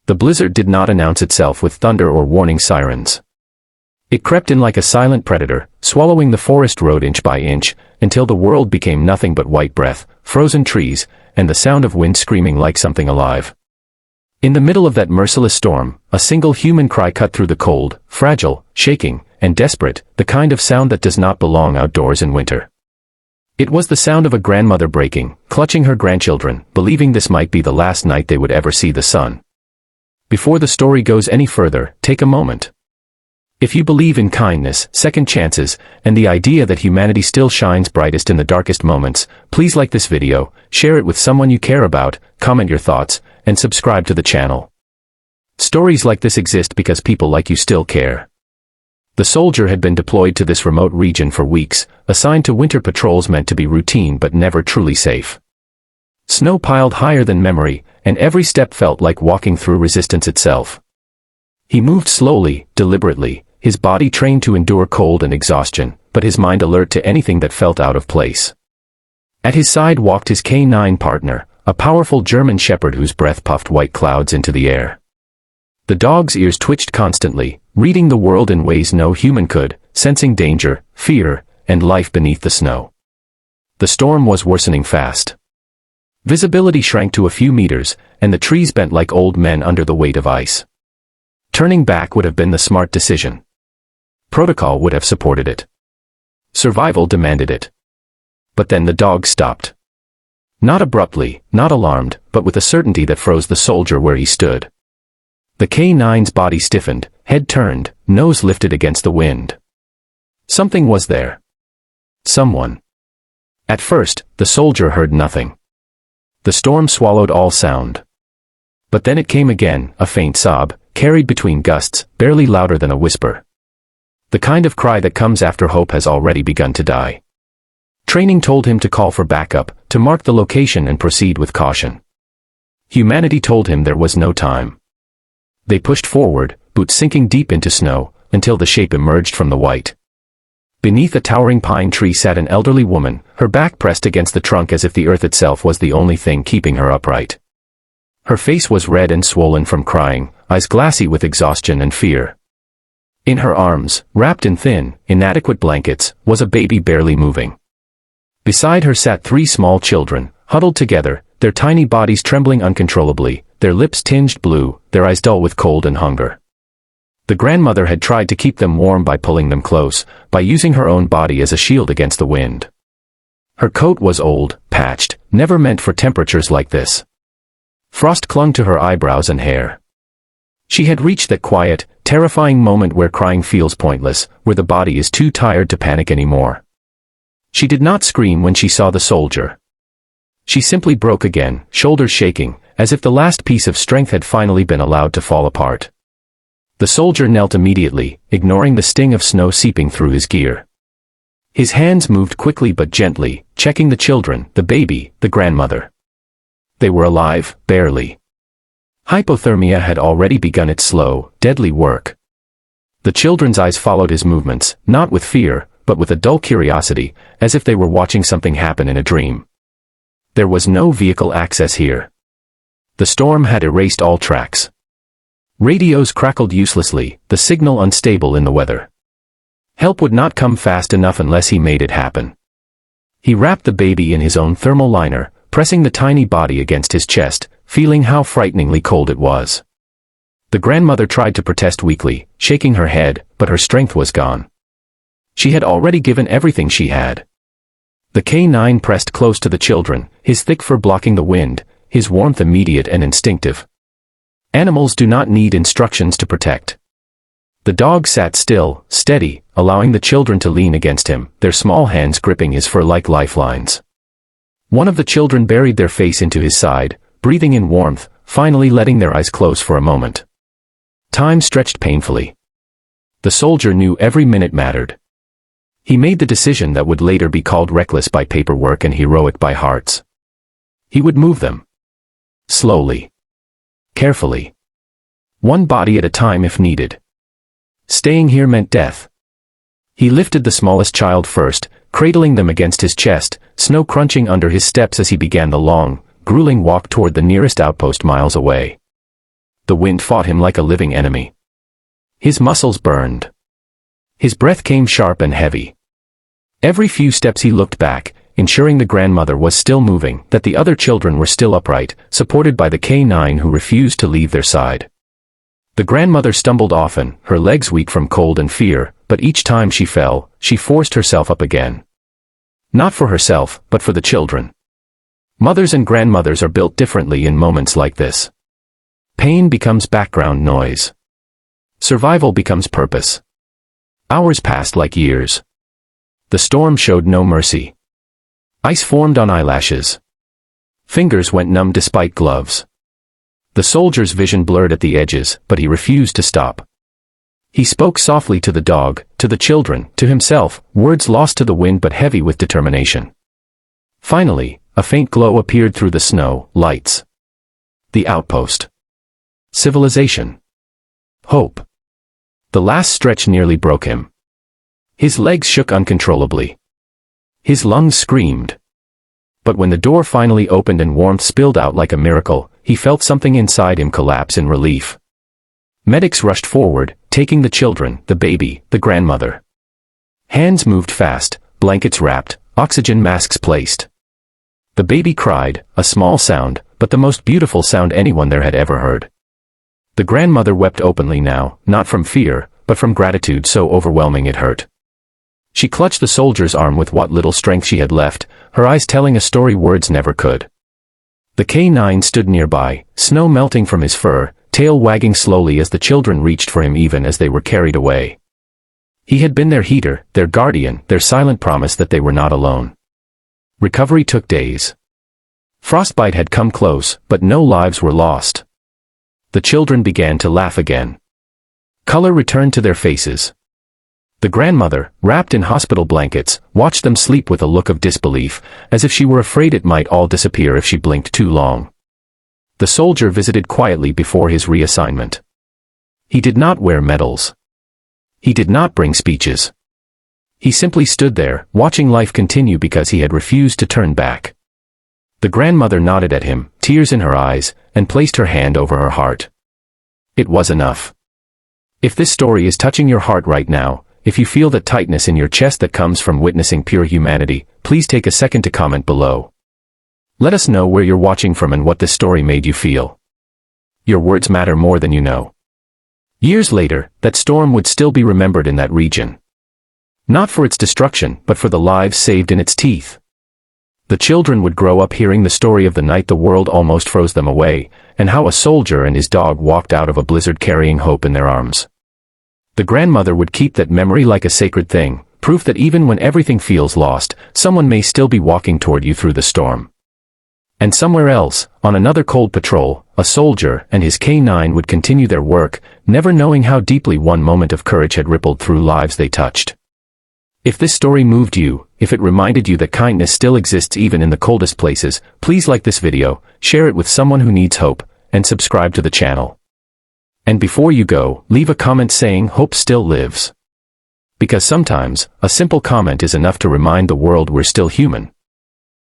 The blizzard did not announce itself with thunder or warning sirens. It crept in like a silent predator, swallowing the forest road inch by inch, until the world became nothing but white breath, frozen trees, and the sound of wind screaming like something alive. In the middle of that merciless storm, a single human cry cut through the cold, fragile, shaking, and desperate, the kind of sound that does not belong outdoors in winter. It was the sound of a grandmother breaking, clutching her grandchildren, believing this might be the last night they would ever see the sun. Before the story goes any further, take a moment. If you believe in kindness, second chances, and the idea that humanity still shines brightest in the darkest moments, please like this video, share it with someone you care about, comment your thoughts, and subscribe to the channel. Stories like this exist because people like you still care. The soldier had been deployed to this remote region for weeks, assigned to winter patrols meant to be routine but never truly safe. Snow piled higher than memory, and every step felt like walking through resistance itself. He moved slowly, deliberately, his body trained to endure cold and exhaustion, but his mind alert to anything that felt out of place. At his side walked his canine partner, a powerful German shepherd whose breath puffed white clouds into the air. The dog's ears twitched constantly, reading the world in ways no human could, sensing danger, fear, and life beneath the snow. The storm was worsening fast. Visibility shrank to a few meters, and the trees bent like old men under the weight of ice. Turning back would have been the smart decision. Protocol would have supported it. Survival demanded it. But then the dog stopped. Not abruptly, not alarmed, but with a certainty that froze the soldier where he stood. The canine's body stiffened, head turned, nose lifted against the wind. Something was there. Someone. At first, the soldier heard nothing. The storm swallowed all sound. But then it came again, a faint sob, carried between gusts, barely louder than a whisper. The kind of cry that comes after hope has already begun to die. Training told him to call for backup, to mark the location and proceed with caution. Humanity told him there was no time. They pushed forward, boots sinking deep into snow, until the shape emerged from the white. Beneath a towering pine tree sat an elderly woman, her back pressed against the trunk as if the earth itself was the only thing keeping her upright. Her face was red and swollen from crying, eyes glassy with exhaustion and fear. In her arms, wrapped in thin, inadequate blankets, was a baby barely moving. Beside her sat 3 small children, huddled together, their tiny bodies trembling uncontrollably, their lips tinged blue, their eyes dull with cold and hunger. The grandmother had tried to keep them warm by pulling them close, by using her own body as a shield against the wind. Her coat was old, patched, never meant for temperatures like this. Frost clung to her eyebrows and hair. She had reached that quiet, terrifying moment where crying feels pointless, where the body is too tired to panic anymore. She did not scream when she saw the soldier. She simply broke again, shoulders shaking, as if the last piece of strength had finally been allowed to fall apart. The soldier knelt immediately, ignoring the sting of snow seeping through his gear. His hands moved quickly but gently, checking the children, the baby, the grandmother. They were alive, barely. Hypothermia had already begun its slow, deadly work. The children's eyes followed his movements, not with fear, but with a dull curiosity, as if they were watching something happen in a dream. There was no vehicle access here. The storm had erased all tracks. Radios crackled uselessly, the signal unstable in the weather. Help would not come fast enough unless he made it happen. He wrapped the baby in his own thermal liner, pressing the tiny body against his chest, feeling how frighteningly cold it was. The grandmother tried to protest weakly, shaking her head, but her strength was gone. She had already given everything she had. The canine pressed close to the children, his thick fur blocking the wind, his warmth immediate and instinctive. Animals do not need instructions to protect. The dog sat still, steady, allowing the children to lean against him, their small hands gripping his fur like lifelines. One of the children buried their face into his side, breathing in warmth, finally letting their eyes close for a moment. Time stretched painfully. The soldier knew every minute mattered. He made the decision that would later be called reckless by paperwork and heroic by hearts. He would move them. Slowly. Carefully. One body at a time if needed. Staying here meant death. He lifted the smallest child first, cradling them against his chest, snow crunching under his steps as he began the long, grueling walk toward the nearest outpost miles away. the wind fought him like a living enemy. His muscles burned. His breath came sharp and heavy. Every few steps he looked back, ensuring the grandmother was still moving, that the other children were still upright, supported by the canine who refused to leave their side. The grandmother stumbled often, her legs weak from cold and fear, but each time she fell, she forced herself up again. Not for herself, but for the children. Mothers and grandmothers are built differently in moments like this. Pain becomes background noise. Survival becomes purpose. Hours passed like years. The storm showed no mercy. Ice formed on eyelashes. Fingers went numb despite gloves. The soldier's vision blurred at the edges, but he refused to stop. He spoke softly to the dog, to the children, to himself, words lost to the wind but heavy with determination. Finally, a faint glow appeared through the snow, lights. The outpost. Civilization. Hope. The last stretch nearly broke him. His legs shook uncontrollably. His lungs screamed. But when the door finally opened and warmth spilled out like a miracle, he felt something inside him collapse in relief. Medics rushed forward, taking the children, the baby, the grandmother. Hands moved fast, blankets wrapped, oxygen masks placed. The baby cried, a small sound, but the most beautiful sound anyone there had ever heard. The grandmother wept openly now, not from fear, but from gratitude so overwhelming it hurt. She clutched the soldier's arm with what little strength she had left, her eyes telling a story words never could. The canine stood nearby, snow melting from his fur, tail wagging slowly as the children reached for him even as they were carried away. He had been their heater, their guardian, their silent promise that they were not alone. Recovery took days. Frostbite had come close, but no lives were lost. The children began to laugh again. Color returned to their faces. The grandmother, wrapped in hospital blankets, watched them sleep with a look of disbelief, as if she were afraid it might all disappear if she blinked too long. The soldier visited quietly before his reassignment. He did not wear medals. He did not bring speeches. He simply stood there, watching life continue because he had refused to turn back. The grandmother nodded at him, tears in her eyes, and placed her hand over her heart. It was enough. If this story is touching your heart right now, if you feel that tightness in your chest that comes from witnessing pure humanity, please take a second to comment below. Let us know where you're watching from and what this story made you feel. Your words matter more than you know. Years later, that storm would still be remembered in that region. Not for its destruction, but for the lives saved in its teeth. The children would grow up hearing the story of the night the world almost froze them away, and how a soldier and his dog walked out of a blizzard carrying hope in their arms. The grandmother would keep that memory like a sacred thing, proof that even when everything feels lost, someone may still be walking toward you through the storm. And somewhere else, on another cold patrol, a soldier and his canine would continue their work, never knowing how deeply one moment of courage had rippled through lives they touched. If this story moved you, if it reminded you that kindness still exists even in the coldest places, please like this video, share it with someone who needs hope, and subscribe to the channel. And before you go, leave a comment saying hope still lives. Because sometimes, a simple comment is enough to remind the world we're still human.